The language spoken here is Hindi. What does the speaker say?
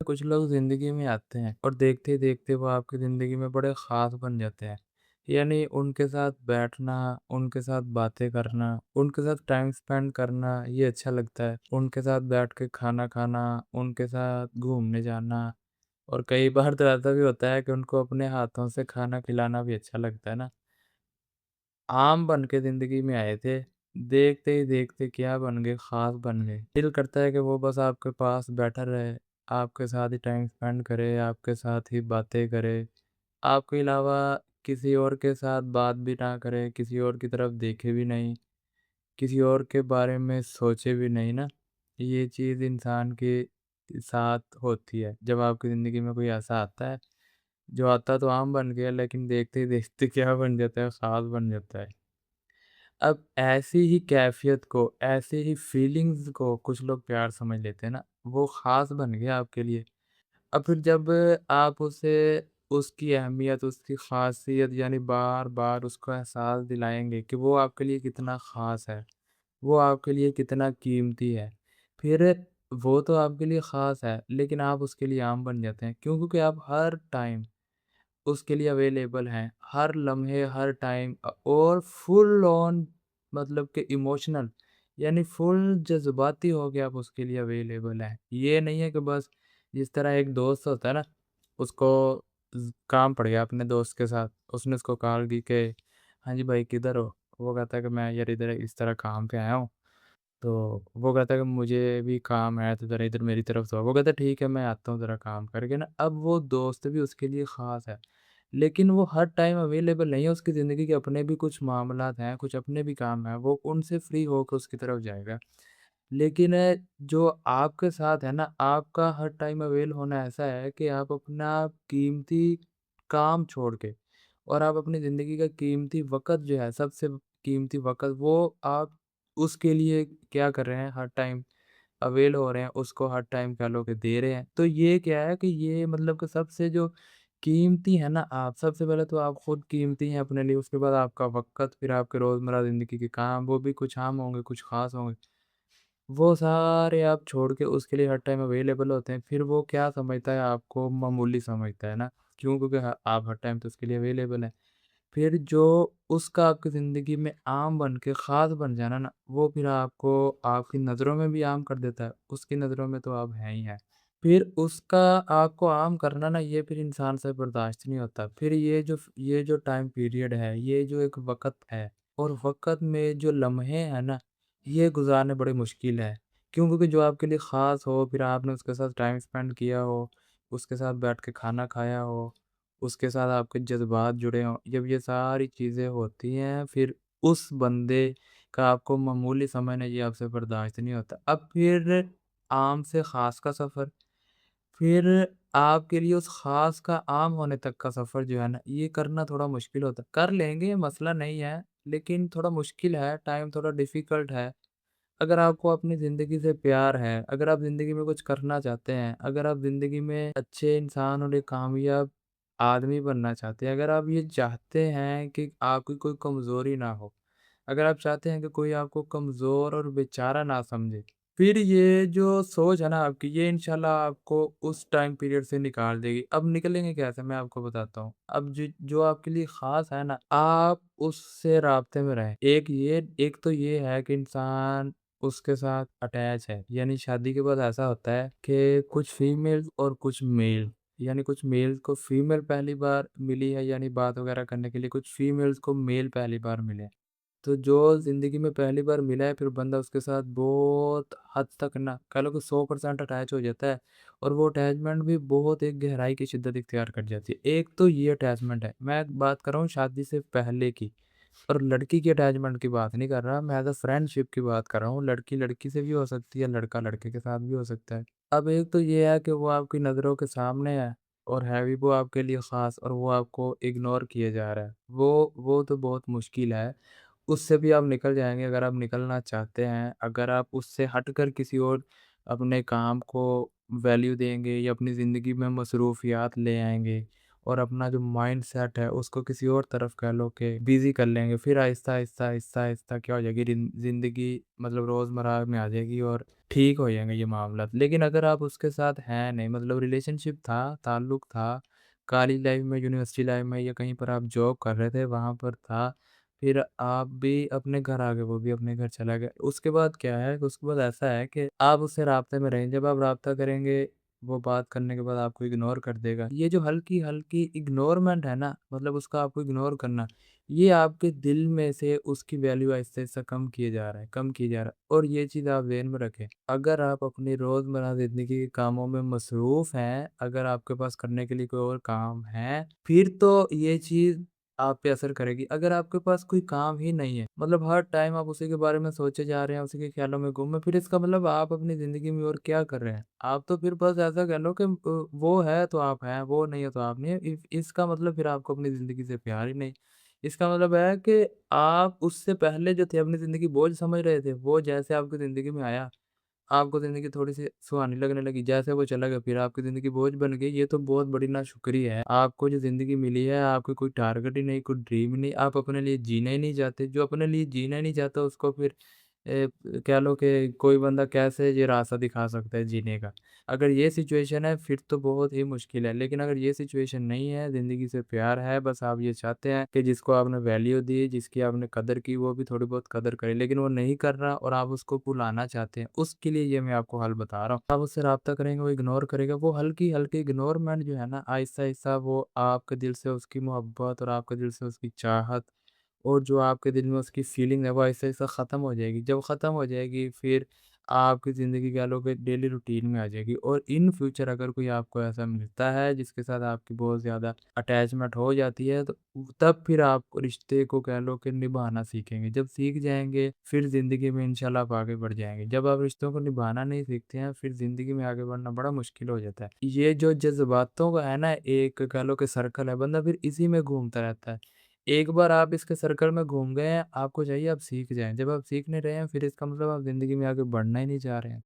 कुछ लोग ज़िंदगी में आते हैं और देखते ही देखते वो आपकी ज़िंदगी में बड़े ख़ास बन जाते हैं। यानी उनके साथ बैठना, उनके साथ बातें करना, उनके साथ टाइम स्पेंड करना ये अच्छा लगता है। उनके साथ बैठ के खाना खाना, उनके साथ घूमने जाना और कई बार तो ऐसा भी होता है कि उनको अपने हाथों से खाना खिलाना भी अच्छा लगता है ना। आम बन के ज़िंदगी में आए थे, देखते ही देखते क्या बन गए, ख़ास बन गए। दिल करता है कि वो बस आपके पास बैठा रहे, आपके साथ ही टाइम स्पेंड करे, आपके साथ ही बातें करे, आपके अलावा किसी और के साथ बात भी ना करे, किसी और की तरफ देखे भी नहीं, किसी और के बारे में सोचे भी नहीं ना। ये चीज़ इंसान के साथ होती है, जब आपकी ज़िंदगी में कोई ऐसा आता है, जो आता तो आम बन गया लेकिन देखते ही देखते क्या बन जाता है, ख़ास बन जाता है। अब ऐसी ही कैफ़ियत को, ऐसे ही फ़ीलिंग्स को कुछ लोग प्यार समझ लेते हैं ना, वो ख़ास बन गया आपके लिए। अब फिर जब आप उसे उसकी अहमियत, उसकी ख़ासियत यानी बार-बार उसको एहसास दिलाएँगे कि वो आपके लिए कितना ख़ास है, वो आपके लिए कितना कीमती है। फिर वो तो आपके लिए ख़ास है, लेकिन आप उसके लिए आम बन जाते हैं। क्यों? क्योंकि आप हर टाइम उसके लिए अवेलेबल हैं, हर लम्हे, हर टाइम और फुल ऑन मतलब कि इमोशनल यानी फुल जज़्बाती हो के आप उसके लिए अवेलेबल हैं। ये नहीं है कि बस जिस तरह एक दोस्त होता है ना, उसको काम पड़ गया अपने दोस्त के साथ, उसने उसको कॉल की कि हाँ जी भाई किधर हो? वो कहता है कि मैं यार इधर इस तरह काम पे आया हूँ। तो वो कहता है कि मुझे भी काम है तो ज़रा इधर मेरी तरफ से आओ। वो कहता है ठीक है मैं आता हूँ ज़रा काम करके ना। अब वो दोस्त भी उसके लिए ख़ास है। लेकिन वो हर टाइम अवेलेबल नहीं है, उसकी ज़िंदगी के अपने भी कुछ मामलात हैं, कुछ अपने भी काम हैं, वो उनसे फ्री होके उसकी तरफ जाएगा। लेकिन जो आपके साथ है ना, आपका हर टाइम अवेल होना ऐसा है कि आप अपना कीमती काम छोड़ के और आप अपनी ज़िंदगी का कीमती वक़्त जो है, सबसे कीमती वक़्त वो आप उसके लिए क्या कर रहे हैं, हर टाइम अवेल हो रहे हैं, उसको हर टाइम कह लो कि दे रहे हैं। तो ये क्या है कि ये मतलब कि सबसे जो कीमती है ना आप, सबसे पहले तो आप खुद कीमती हैं अपने लिए, उसके बाद आपका वक़्त, फिर आपके रोज़मर्रा ज़िंदगी के काम, वो भी कुछ आम होंगे, कुछ ख़ास होंगे। वो सारे आप छोड़ के उसके लिए हर टाइम अवेलेबल होते हैं, फिर वो क्या समझता है आपको मामूली समझता है ना, क्यों? क्योंकि आप हर टाइम तो उसके लिए अवेलेबल हैं। फिर जो उसका आपकी ज़िंदगी में आम बन के ख़ास बन जाना ना, वो फिर आपको आपकी नज़रों में भी आम कर देता है, उसकी नज़रों में तो आप हैं ही हैं। फिर उसका आपको आम करना ना ये फिर इंसान से बर्दाश्त नहीं होता। फिर ये जो टाइम पीरियड है, ये जो एक वक़्त है और वक़्त में जो लम्हे हैं ना, ये गुज़ारने बड़े मुश्किल है। क्यों? क्योंकि जो आपके लिए ख़ास हो, फिर आपने उसके साथ टाइम स्पेंड किया हो, उसके साथ बैठ के खाना खाया हो, उसके साथ आपके जज़्बात जुड़े हों, जब ये सारी चीज़ें होती हैं, फिर उस बंदे का आपको मामूली समझना ये आपसे बर्दाश्त नहीं होता। अब फिर आम से ख़ास का सफ़र फिर आपके लिए उस ख़ास का आम होने तक का सफ़र जो है ना, ये करना थोड़ा मुश्किल होता है। कर लेंगे, मसला नहीं है, लेकिन थोड़ा मुश्किल है, टाइम थोड़ा डिफ़िकल्ट है। अगर आपको अपनी ज़िंदगी से प्यार है, अगर आप ज़िंदगी में कुछ करना चाहते हैं, अगर आप ज़िंदगी में अच्छे इंसान और एक कामयाब आदमी बनना चाहते हैं, अगर आप ये चाहते हैं कि आपकी कोई कमज़ोरी ना हो, अगर आप चाहते हैं कि कोई आपको कमज़ोर और बेचारा ना समझे, फिर ये जो सोच है ना आपकी, ये इंशाल्लाह आपको उस टाइम पीरियड से निकाल देगी। अब निकलेंगे कैसे मैं आपको बताता हूँ। अब जो आपके लिए ख़ास है ना, आप उससे राब्ते में रहें। एक तो ये है कि इंसान उसके साथ अटैच है, यानी शादी के बाद ऐसा होता है कि कुछ फीमेल और कुछ मेल, यानी कुछ मेल को फीमेल पहली बार मिली है यानी बात वगैरह करने के लिए, कुछ फीमेल्स को मेल पहली बार मिले। तो जो ज़िंदगी में पहली बार मिला है, फिर बंदा उसके साथ बहुत हद तक ना कह लो कि 100% अटैच हो जाता है और वो अटैचमेंट भी बहुत एक गहराई की शिद्दत इख्तियार कर जाती है। एक तो ये अटैचमेंट है, मैं बात कर रहा हूँ शादी से पहले की और लड़की की अटैचमेंट की बात नहीं कर रहा, मैं एज़ अ फ्रेंडशिप की बात कर रहा हूँ। लड़की लड़की से भी हो सकती है, लड़का लड़के के साथ भी हो सकता है। अब एक तो ये है कि वो आपकी नज़रों के सामने है और है भी वो आपके लिए ख़ास और वो आपको इग्नोर किए जा रहा है। वो तो बहुत मुश्किल है। उससे भी आप निकल जाएँगे अगर आप निकलना चाहते हैं, अगर आप उससे हटकर किसी और अपने काम को वैल्यू देंगे या अपनी ज़िंदगी में मसरूफ़ियात ले आएँगे और अपना जो माइंडसेट है उसको किसी और तरफ कह लो कि बिज़ी कर लेंगे, फिर आहिस्ता-आहिस्ता क्या हो जाएगी ज़िंदगी मतलब रोज़मर्रा में आ जाएगी और ठीक हो जाएँगे ये मामलात। लेकिन अगर आप उसके साथ हैं नहीं मतलब रिलेशनशिप था, ताल्लुक था, कॉलेज लाइफ़ में, यूनिवर्सिटी लाइफ़ में या कहीं पर आप जॉब कर रहे थे, वहाँ पर था। फिर आप भी अपने घर आ गए, वो भी अपने घर चला गया। उसके बाद क्या है, उसके बाद ऐसा है कि आप उससे राब्ते में रहें। जब आप राब्ता करेंगे, वो बात करने के बाद आपको इग्नोर कर देगा। ये जो हल्की-हल्की इग्नोरमेंट है ना, मतलब उसका आपको इग्नोर करना, ये आपके दिल में से उसकी वैल्यू आहिस्ता-आहिस्ता कम किए जा रहा है, कम किए जा रहा है। और ये चीज़ आप ज़हन में रखें, अगर आप अपनी रोज़मर्रा ज़िंदगी के कामों में मसरूफ़ हैं, अगर आपके पास करने के लिए कोई और काम है, फिर तो ये चीज़ आप पे असर करेगी। अगर आपके पास कोई काम ही नहीं है, मतलब हर टाइम आप उसी के बारे में सोचे जा रहे हैं, उसी के ख़्यालों में गुम हैं, फिर इसका मतलब आप अपनी ज़िंदगी में और क्या कर रहे हैं? आप तो फिर बस ऐसा कह लो कि वो है तो आप हैं, वो नहीं है तो आप नहीं है। इसका मतलब फिर आपको अपनी ज़िंदगी से प्यार ही नहीं। इसका मतलब है कि आप उससे पहले जो थे अपनी ज़िंदगी बोझ समझ रहे थे, वो जैसे आपकी ज़िंदगी में आया, आपको ज़िंदगी थोड़ी-सी सुहानी लगने लगी, जैसे वो चला गया फिर आपकी ज़िंदगी बोझ बन गई, ये तो बहुत बड़ी नाशुक्री है। आपको जो ज़िंदगी मिली है, आपको कोई टारगेट ही नहीं, कोई ड्रीम ही नहीं, आप अपने लिए जीना ही नहीं चाहते। जो अपने लिए जीना ही नहीं चाहता उसको फिर कह लो कि कोई बंदा कैसे ये रास्ता दिखा सकता है जीने का। अगर ये सिचुएशन है फिर तो बहुत ही मुश्किल है, लेकिन अगर ये सिचुएशन नहीं है, ज़िंदगी से प्यार है, बस आप ये चाहते हैं कि जिसको आपने वैल्यू दी, जिसकी आपने कदर की, वो भी थोड़ी बहुत कदर करे, लेकिन वो नहीं कर रहा और आप उसको भुलाना चाहते हैं, उसके लिए ये मैं आपको हल बता रहा हूँ। आप उससे राब्ता करेंगे, वो इग्नोर करेगा, वो हल्की-हल्की इग्नोरमेंट जो है ना, आहिस्ता-आहिस्ता वो आपके दिल से उसकी मोहब्बत और आपके दिल से उसकी चाहत और जो आपके दिल में उसकी फीलिंग है वो ऐसे-ऐसे ख़त्म हो जाएगी। जब ख़त्म हो जाएगी फिर आपकी ज़िंदगी कह लो कि डेली रूटीन में आ जाएगी और इन फ्यूचर अगर कोई आपको ऐसा मिलता है जिसके साथ आपकी बहुत ज़्यादा अटैचमेंट हो जाती है तो तब फिर आप रिश्ते को कह लो कि निभाना सीखेंगे। जब सीख जाएँगे फिर ज़िंदगी में इंशाल्लाह आप आगे बढ़ जाएँगे। जब आप रिश्तों को निभाना नहीं सीखते हैं फिर ज़िंदगी में आगे बढ़ना बड़ा मुश्किल हो जाता है। ये जो जज़्बातों का है ना एक कह लो कि सर्कल है बंदा फिर इसी में घूमता रहता है। एक बार आप इसके सर्कल में घूम गए हैं, आपको चाहिए आप सीख जाएँ। जब आप सीख नहीं रहे हैं, फिर इसका मतलब आप ज़िंदगी में आगे बढ़ना ही नहीं चाह रहे हैं।